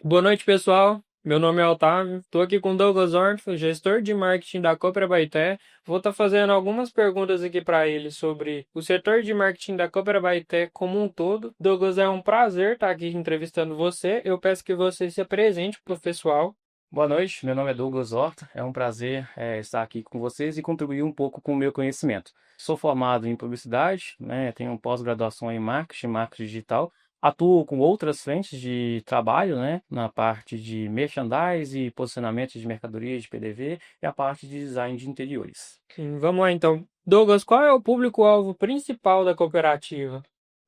Boa noite, pessoal. Meu nome é Otávio. Estou aqui com Douglas Ortfo, gestor de marketing da Cooper Abaeté. Vou estar fazendo algumas perguntas aqui para ele sobre o setor de marketing da Cooper Abaeté como um todo. Douglas, é um prazer estar aqui entrevistando você. Eu peço que você se apresente para o pessoal. Boa noite, meu nome é Douglas Horta. É um prazer estar aqui com vocês e contribuir um pouco com o meu conhecimento. Sou formado em publicidade, né, tenho pós-graduação em marketing digital. Atuo com outras frentes de trabalho, né, na parte de merchandise e posicionamento de mercadorias de PDV e a parte de design de interiores. Vamos lá, então. Douglas, qual é o público-alvo principal da cooperativa?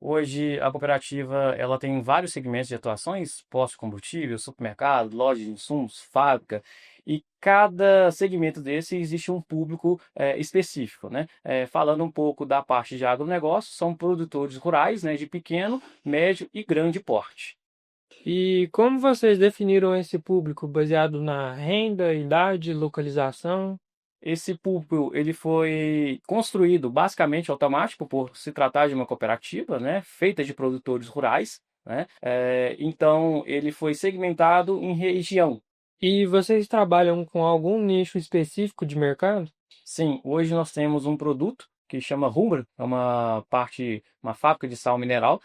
Hoje a cooperativa ela tem vários segmentos de atuações, posto de combustível, supermercado, loja de insumos, fábrica, e cada segmento desse existe um público específico, né? Falando um pouco da parte de agronegócio, são produtores rurais, né, de pequeno, médio e grande porte. E como vocês definiram esse público? Baseado na renda, idade, localização? Esse púlpito ele foi construído basicamente automático por se tratar de uma cooperativa, né, feita de produtores rurais, né? Então ele foi segmentado em região. E vocês trabalham com algum nicho específico de mercado? Sim, hoje nós temos um produto que chama Rumbra, é uma fábrica de sal mineral,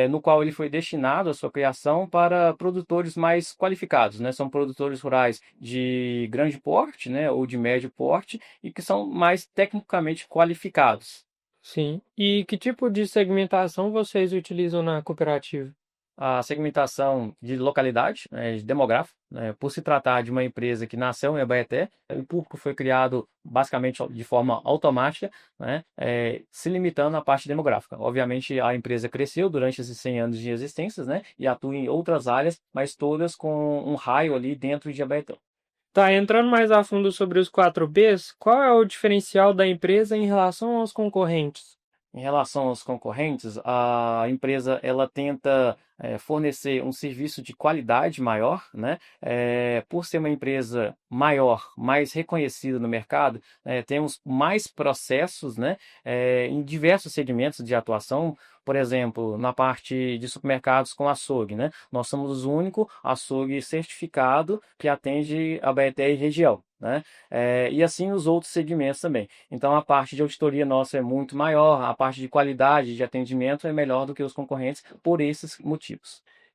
no qual ele foi destinado a sua criação para produtores mais qualificados, né? São produtores rurais de grande porte, né, ou de médio porte e que são mais tecnicamente qualificados. Sim. E que tipo de segmentação vocês utilizam na cooperativa? A segmentação de localidade, de demográfico, né, por se tratar de uma empresa que nasceu em Abaeté, o público foi criado basicamente de forma automática, né, se limitando à parte demográfica. Obviamente, a empresa cresceu durante esses 100 anos de existência, né, e atua em outras áreas, mas todas com um raio ali dentro de Abaeté. Tá, entrando mais a fundo sobre os 4Bs, qual é o diferencial da empresa em relação aos concorrentes? Em relação aos concorrentes, a empresa ela tenta fornecer um serviço de qualidade maior, né? Por ser uma empresa maior, mais reconhecida no mercado, temos mais processos, né? Em diversos segmentos de atuação. Por exemplo, na parte de supermercados com açougue, né? Nós somos o único açougue certificado que atende a Baeté e região, né? E assim os outros segmentos também. Então a parte de auditoria nossa é muito maior, a parte de qualidade de atendimento é melhor do que os concorrentes por esses motivos.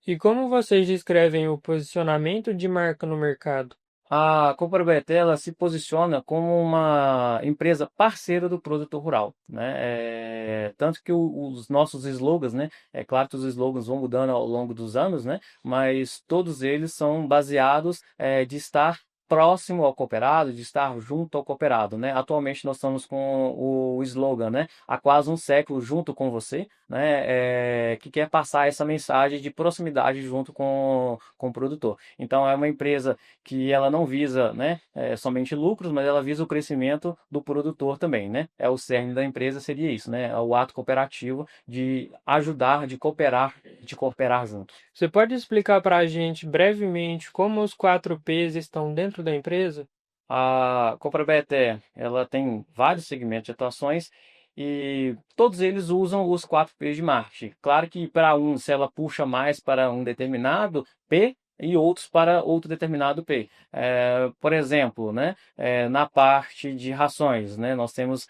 E como vocês descrevem o posicionamento de marca no mercado? A Cooperabet, ela se posiciona como uma empresa parceira do produtor rural, né? Tanto que os nossos slogans, né? É claro que os slogans vão mudando ao longo dos anos, né? Mas todos eles são baseados de estar próximo ao cooperado, de estar junto ao cooperado, né? Atualmente nós estamos com o slogan, né? Há quase um século junto com você, né? Que quer passar essa mensagem de proximidade junto com o produtor. Então é uma empresa que ela não visa, né, somente lucros, mas ela visa o crescimento do produtor também, né? O cerne da empresa seria isso, né? É o ato cooperativo de ajudar, de cooperar junto. Você pode explicar para a gente brevemente como os 4Ps estão dentro da empresa? A Comprabeté, ela tem vários segmentos de atuações e todos eles usam os 4Ps de marketing. Claro que para um, se ela puxa mais para um determinado P e outros para outro determinado P. Por exemplo, né, na parte de rações, né, nós temos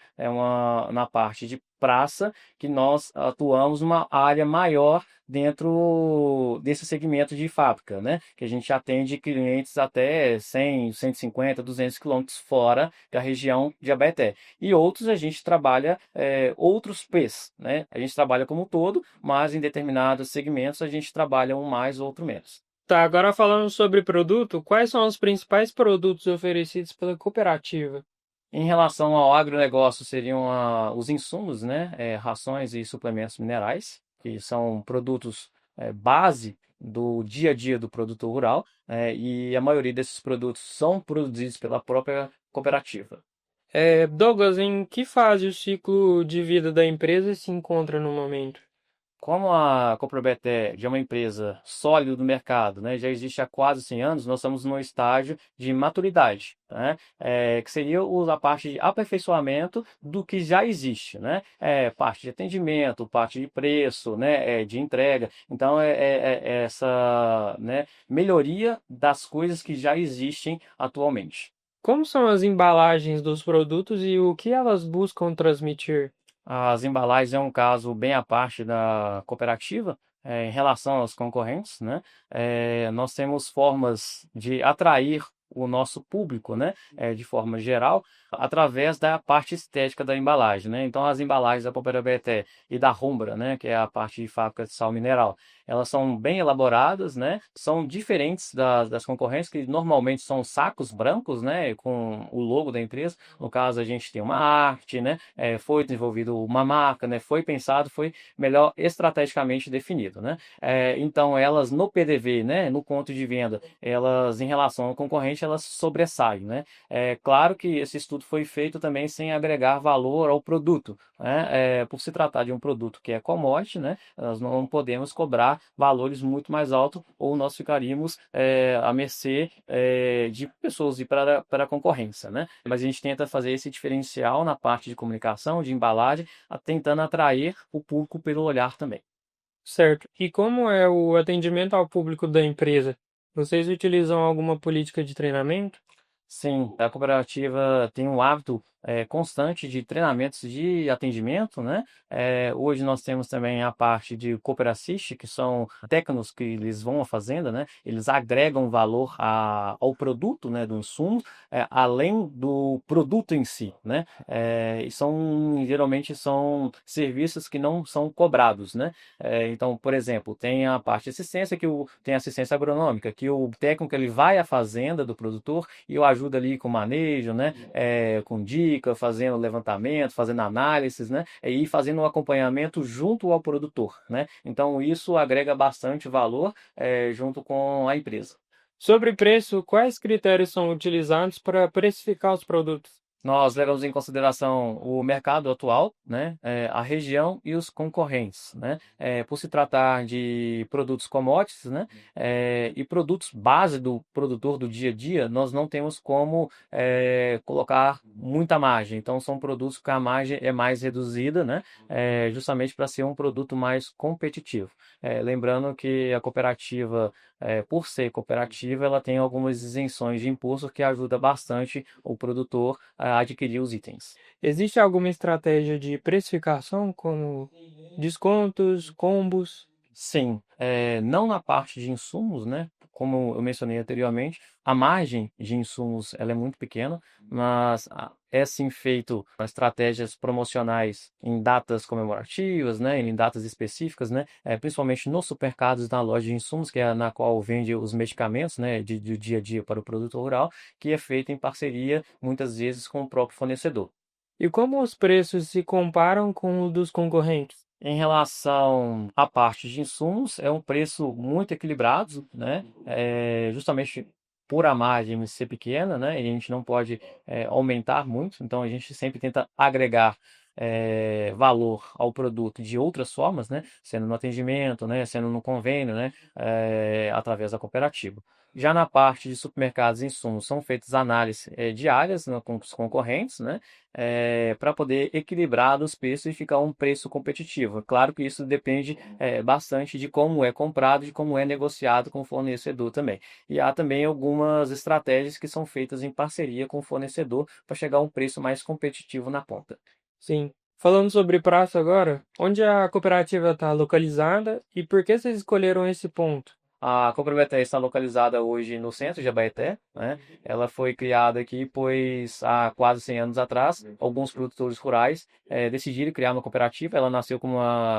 na parte de praça que nós atuamos uma área maior dentro desse segmento de fábrica, né? Que a gente atende clientes até 100, 150, 200 quilômetros fora da região de Abaeté. E outros a gente trabalha outros P's, né? A gente trabalha como um todo, mas em determinados segmentos a gente trabalha um mais, outro menos. Tá, agora falando sobre produto, quais são os principais produtos oferecidos pela cooperativa? Em relação ao agronegócio, seriam os insumos, né? Rações e suplementos minerais, que são produtos base do dia a dia do produtor rural, e a maioria desses produtos são produzidos pela própria cooperativa. Douglas, em que fase o ciclo de vida da empresa se encontra no momento? Como a Coprobeté já é uma empresa sólida do mercado, né, já existe há quase 100 anos, nós estamos no estágio de maturidade, né, que seria a parte de aperfeiçoamento do que já existe, né, parte de atendimento, parte de preço, né, de entrega. Então, é essa, né, melhoria das coisas que já existem atualmente. Como são as embalagens dos produtos e o que elas buscam transmitir? As embalagens é um caso bem à parte da cooperativa, em relação aos concorrentes, né? Nós temos formas de atrair o nosso público, né? De forma geral, através da parte estética da embalagem, né? Então, as embalagens da Popera Beté e da Rumbra, né? Que é a parte de fábrica de sal mineral, elas são bem elaboradas, né? São diferentes das concorrentes, que normalmente são sacos brancos, né? Com o logo da empresa. No caso, a gente tem uma arte, né? Foi desenvolvido uma marca, né? Foi pensado, foi melhor estrategicamente definido, né? Então, elas no PDV, né? No ponto de venda, elas em relação ao concorrente, elas sobressaem, né? É claro que esse estudo foi feito também sem agregar valor ao produto, né? Por se tratar de um produto que é commodity, né? Nós não podemos cobrar valores muito mais altos ou nós ficaríamos à mercê de pessoas e para a concorrência, né? Mas a gente tenta fazer esse diferencial na parte de comunicação, de embalagem, tentando atrair o público pelo olhar também. Certo. E como é o atendimento ao público da empresa? Vocês utilizam alguma política de treinamento? Sim, a cooperativa tem um hábito constante de treinamentos de atendimento, né? Hoje nós temos também a parte de Cooper Assist, que são técnicos que eles vão à fazenda, né? Eles agregam valor ao produto, né, do insumo, além do produto em si, né? Geralmente são serviços que não são cobrados, né? Então, por exemplo, tem a parte de assistência, tem assistência agronômica, que o técnico ele vai à fazenda do produtor e eu ajudo ali com manejo, né? Com dica, fazendo levantamento, fazendo análises, né? E fazendo um acompanhamento junto ao produtor, né? Então isso agrega bastante valor junto com a empresa. Sobre preço, quais critérios são utilizados para precificar os produtos? Nós levamos em consideração o mercado atual, né, a região e os concorrentes, né, por se tratar de produtos commodities, né, e produtos base do produtor do dia a dia, nós não temos como colocar muita margem. Então, são produtos que a margem é mais reduzida, né, justamente para ser um produto mais competitivo. Lembrando que a cooperativa, por ser cooperativa, ela tem algumas isenções de imposto que ajuda bastante o produtor a adquirir os itens. Existe alguma estratégia de precificação, como descontos, combos? Sim, não na parte de insumos, né? Como eu mencionei anteriormente, a margem de insumos ela é muito pequena, mas é sim feito estratégias promocionais em datas comemorativas, né? Em datas específicas, né? Principalmente nos supermercados na loja de insumos, que é na qual vende os medicamentos, né? De dia a dia para o produto rural, que é feito em parceria muitas vezes com o próprio fornecedor. E como os preços se comparam com os dos concorrentes? Em relação à parte de insumos, é um preço muito equilibrado, né? Justamente por a margem ser pequena, né? E a gente não pode aumentar muito, então a gente sempre tenta agregar valor ao produto de outras formas, né? Sendo no atendimento, né? Sendo no convênio, né? Através da cooperativa. Já na parte de supermercados e insumos, são feitas análises diárias, né, com os concorrentes, né? Para poder equilibrar os preços e ficar um preço competitivo. Claro que isso depende bastante de como é comprado, de como é negociado com o fornecedor também. E há também algumas estratégias que são feitas em parceria com o fornecedor para chegar a um preço mais competitivo na ponta. Sim. Falando sobre praça agora, onde a cooperativa está localizada e por que vocês escolheram esse ponto? A Coprobeté está localizada hoje no centro de Abaeté, né? Ela foi criada aqui, pois há quase 100 anos atrás, alguns produtores rurais decidiram criar uma cooperativa. Ela nasceu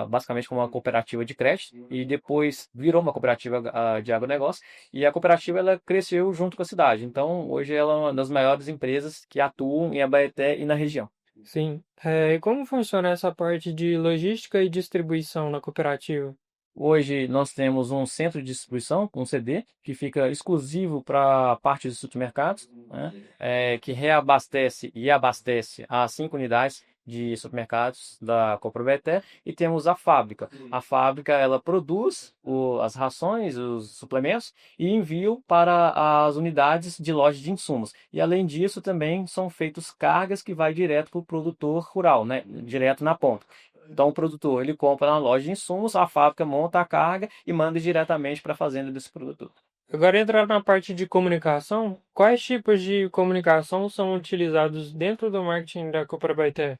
basicamente como uma cooperativa de creche e depois virou uma cooperativa de agronegócio. E a cooperativa ela cresceu junto com a cidade. Então, hoje ela é uma das maiores empresas que atuam em Abaeté e na região. Sim. E como funciona essa parte de logística e distribuição na cooperativa? Hoje nós temos um centro de distribuição, um CD, que fica exclusivo para a parte dos supermercados, né? Que reabastece e abastece as 5 unidades de supermercados da Coprobeté e temos a fábrica. A fábrica ela produz as rações, os suplementos e envia para as unidades de loja de insumos. E além disso também são feitos cargas que vai direto para o produtor rural, né? Direto na ponta. Então o produtor ele compra na loja de insumos, a fábrica monta a carga e manda diretamente para a fazenda desse produtor. Agora entrar na parte de comunicação, quais tipos de comunicação são utilizados dentro do marketing da Cooper?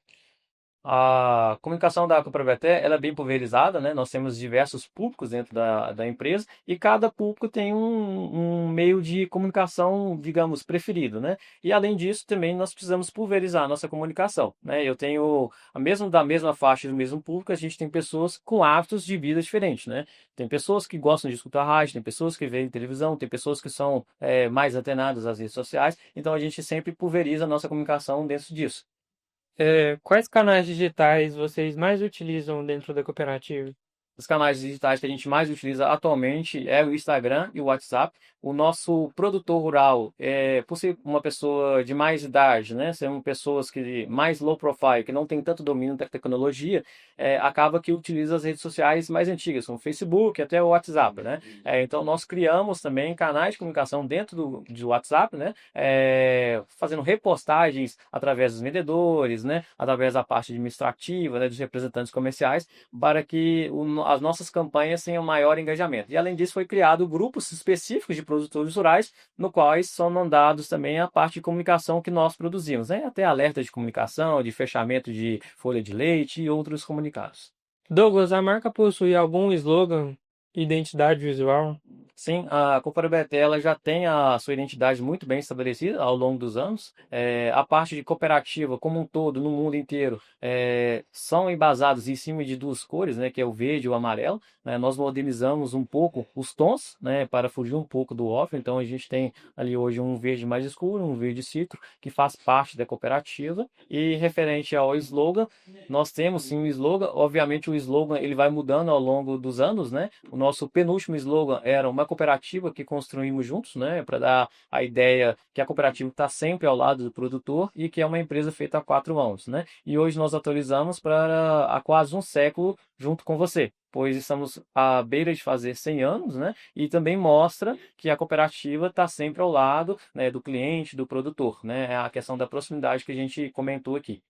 A comunicação da Coprobeté, ela é bem pulverizada, né? Nós temos diversos públicos dentro da empresa e cada público tem um meio de comunicação, digamos, preferido, né? E além disso, também nós precisamos pulverizar a nossa comunicação, né? Eu tenho, da mesma faixa do mesmo público, a gente tem pessoas com hábitos de vida diferentes, né? Tem pessoas que gostam de escutar rádio, tem pessoas que veem televisão, tem pessoas que são mais atenadas às redes sociais, então a gente sempre pulveriza a nossa comunicação dentro disso. Quais canais digitais vocês mais utilizam dentro da cooperativa? Os canais digitais que a gente mais utiliza atualmente é o Instagram e o WhatsApp. O nosso produtor rural, por ser uma pessoa de mais idade, né, são pessoas que mais low profile, que não tem tanto domínio da tecnologia, acaba que utiliza as redes sociais mais antigas, como o Facebook, até o WhatsApp, né? Então nós criamos também canais de comunicação dentro do WhatsApp, né, fazendo repostagens através dos vendedores, né, através da parte administrativa, né, dos representantes comerciais para que as nossas campanhas tenham maior engajamento. E além disso, foi criado grupos específicos de produtores rurais, no quais são mandados também a parte de comunicação que nós produzimos, né? Até alerta de comunicação, de fechamento de folha de leite e outros comunicados. Douglas, a marca possui algum slogan, identidade visual? Sim, a Cooperabeté ela já tem a sua identidade muito bem estabelecida ao longo dos anos. A parte de cooperativa como um todo, no mundo inteiro, são embasados em cima de duas cores, né, que é o verde e o amarelo. Né? Nós modernizamos um pouco os tons, né, para fugir um pouco do off. Então a gente tem ali hoje um verde mais escuro, um verde citro, que faz parte da cooperativa. E referente ao slogan, nós temos sim um slogan. Obviamente o slogan ele vai mudando ao longo dos anos, né? O nosso penúltimo slogan era uma cooperativa que construímos juntos, né? Para dar a ideia que a cooperativa está sempre ao lado do produtor e que é uma empresa feita a quatro mãos, né? E hoje nós atualizamos para há quase um século junto com você, pois estamos à beira de fazer 100 anos, né? E também mostra que a cooperativa está sempre ao lado, né, do cliente, do produtor, né? É a questão da proximidade que a gente comentou aqui.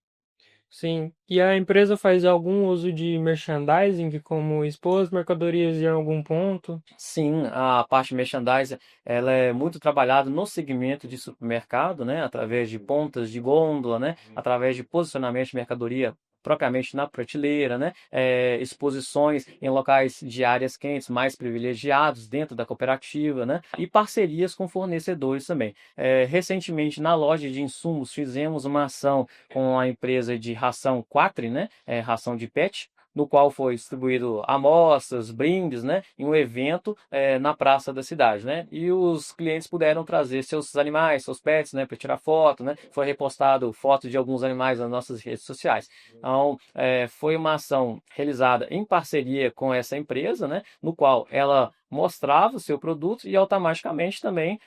Sim. E a empresa faz algum uso de merchandising, como expor as mercadorias em algum ponto? Sim, a parte merchandising, ela é muito trabalhada no segmento de supermercado, né, através de pontas de gôndola, né, através de posicionamento de mercadoria propriamente na prateleira, né, exposições em locais de áreas quentes mais privilegiados dentro da cooperativa, né, e parcerias com fornecedores também. Recentemente, na loja de insumos, fizemos uma ação com a empresa de ração Quatri, né, ração de pet, no qual foi distribuído amostras, brindes, né, em um evento na praça da cidade, né, e os clientes puderam trazer seus animais, seus pets, né, para tirar foto, né, foi repostado foto de alguns animais nas nossas redes sociais. Então, foi uma ação realizada em parceria com essa empresa, né, no qual ela mostrava o seu produto e automaticamente também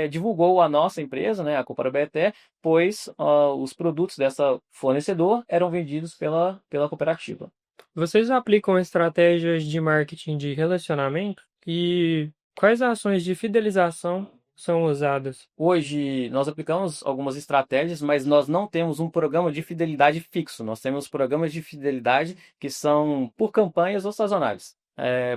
divulgou a nossa empresa, né, a Cooperabeté, pois os produtos dessa fornecedor eram vendidos pela cooperativa. Vocês aplicam estratégias de marketing de relacionamento? E quais ações de fidelização são usadas? Hoje nós aplicamos algumas estratégias, mas nós não temos um programa de fidelidade fixo. Nós temos programas de fidelidade que são por campanhas ou sazonais.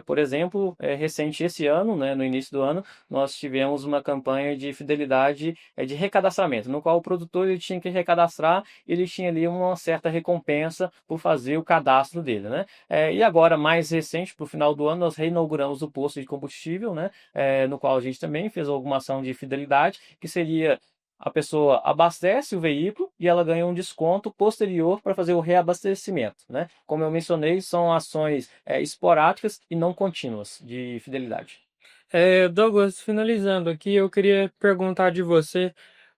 Por exemplo, recente esse ano, né, no início do ano, nós tivemos uma campanha de fidelidade de recadastramento, no qual o produtor ele tinha que recadastrar, ele tinha ali uma certa recompensa por fazer o cadastro dele, né? E agora, mais recente, para o final do ano, nós reinauguramos o posto de combustível, né? No qual a gente também fez alguma ação de fidelidade, que seria a pessoa abastece o veículo e ela ganha um desconto posterior para fazer o reabastecimento, né? Como eu mencionei, são ações esporádicas e não contínuas de fidelidade. Douglas, finalizando aqui, eu queria perguntar de você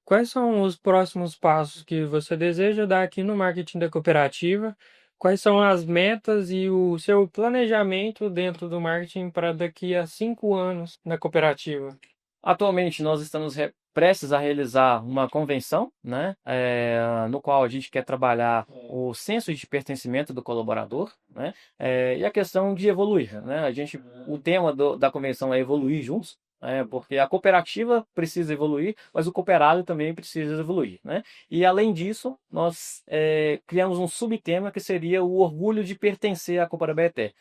quais são os próximos passos que você deseja dar aqui no marketing da cooperativa, quais são as metas e o seu planejamento dentro do marketing para daqui a 5 anos na cooperativa. Atualmente, nós estamos prestes a realizar uma convenção, né, no qual a gente quer trabalhar o senso de pertencimento do colaborador, né, e a questão de evoluir, né? O tema da convenção é evoluir juntos. Porque a cooperativa precisa evoluir, mas o cooperado também precisa evoluir, né? E além disso, nós criamos um subtema que seria o orgulho de pertencer à Coopera Baeté.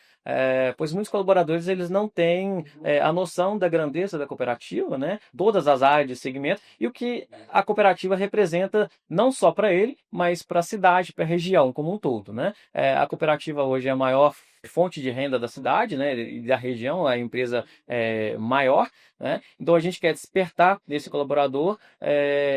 Pois muitos colaboradores eles não têm a noção da grandeza da cooperativa, né? Todas as áreas de segmento e o que a cooperativa representa não só para ele, mas para a cidade, para a região como um todo, né? A cooperativa hoje é a maior fonte de renda da cidade, né? E da região, a empresa maior, né? Então a gente quer despertar nesse colaborador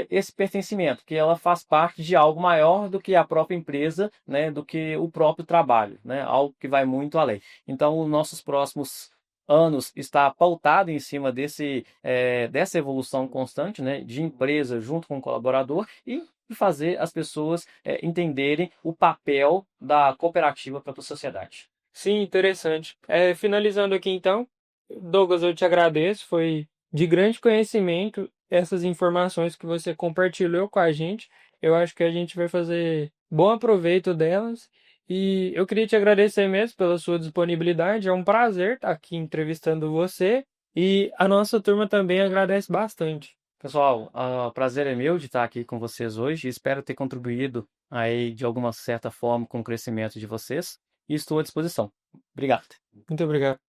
esse pertencimento, que ela faz parte de algo maior do que a própria empresa, né? Do que o próprio trabalho, né? Algo que vai muito além. Então, os nossos próximos anos está pautado em cima dessa evolução constante, né, de empresa junto com o colaborador e fazer as pessoas entenderem o papel da cooperativa para a sociedade. Sim, interessante. Finalizando aqui então, Douglas, eu te agradeço. Foi de grande conhecimento essas informações que você compartilhou com a gente. Eu acho que a gente vai fazer bom aproveito delas. E eu queria te agradecer mesmo pela sua disponibilidade. É um prazer estar aqui entrevistando você. E a nossa turma também agradece bastante. Pessoal, o prazer é meu de estar aqui com vocês hoje. Espero ter contribuído aí de alguma certa forma com o crescimento de vocês e estou à disposição. Obrigado. Muito obrigado.